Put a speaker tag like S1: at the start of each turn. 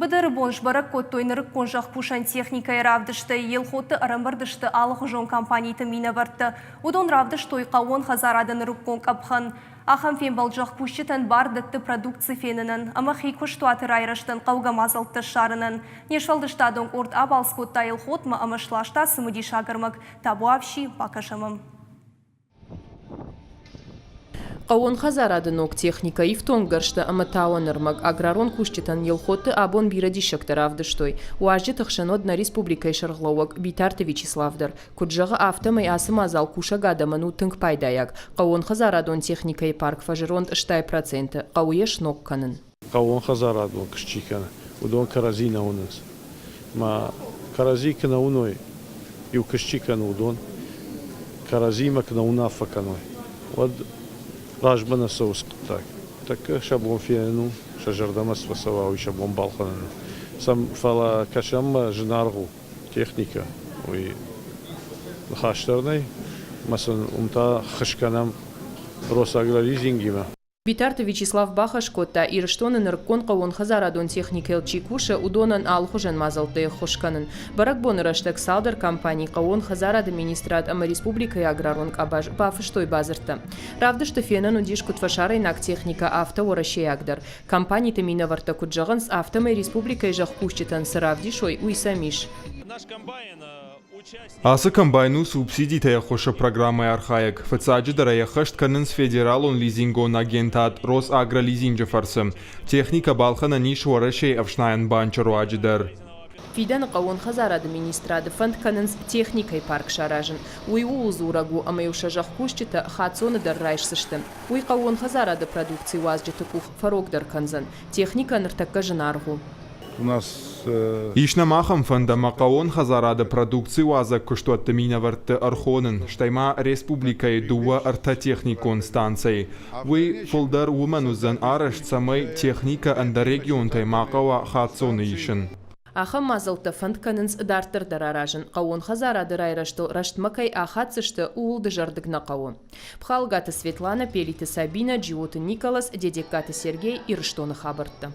S1: Быдыр бонж барак коттойнырык конжақ пушан техника равдышты, елхоты арымбырдышты алық жон компанийты мина варты. Удон равдыш тойқа 10 хазарадынырык конг апхан. Ахам фен балжақ пушчытын бар дытты продукции фенінін. Ама хейкуш туаты райраштын қауға мазылтты шарынын. Нешвалдыштадың орд абалскотта елхотма амышлашта сымыди шагырмак. Табу авши бакашамым.
S2: Қауын хазарадынок техника ифтонгыршты аматауанырмак аграрон кушчитан елхоты абон биради шактаравдыштой. Уажжы тахшанод на республикай шарглауак Битарты Вячеславдар. Куджага автомай асым азал кушагадаману тынк пайдаяк. Қауын хазарадон техника и парк фажеронд штай проценты. Қауеш нокканын.
S3: Қауын хазарадон кшчикана. Удон каразина у нас. Ма каразика на уной. И у кшчикана удон. Каразимак на унафаканой. Вот Ражбана соус так шаблон фиану шажардама спасавау шаблон балханану сам фала кашам жнаргу техника ой хаштарнай масалан умта хашканам росагролизингима
S2: Битарты Вячеслав Бахашкотта ирштонын ырккон қауын хазарадон техникел чикуша удонан алхужен мазалты хошканын. Барак бонырыштык салдар компаний қауын хазар администрат ама республика и аграрон кабаж бафыштой базырты. Равдышты фенан удишкут вашарайнак техника авто орашеягдар. Компаний тамина варта куджаган с автомой республика и жахпущитан сыравдишой уйсамиш.
S4: Асы комбайну субсидий тая хоша программы архаек. Фацаджи дарая хашт канын с федералон лизингон агентат Росагролизинджа фарсым. Техника балхана ниш варашей авшнаян банчару аджидар.
S2: Фидан қауын хазар администрады фонд канынс техникой парк шаражын. Уй улзурагу амаюша жахпущита хатсоны дар райшсышты. Уй қауын хазар ады продукции уазджиты кух фарогдар канзан. Техника ныртакка жынаргу.
S3: У нас
S4: Ишнамахам фонда Макаон хазарада продукции уаза куштуат тамина варты архонын. Штайма республика и дуа артотехникон станции. Вы фолдар уманузан араш самай техника анда регион таймакава хатсоны ишын.
S2: Ахам мазалта фонд канынс дартыр дараражын. Қауын хазарады райраштыл раштмакай ахатсышты уылды жардыгна қауын. Пхалгаты Светлана, Пелиты Сабина, Джиоты Николас, Дедекаты Сергей и Рыштоны хабыртты.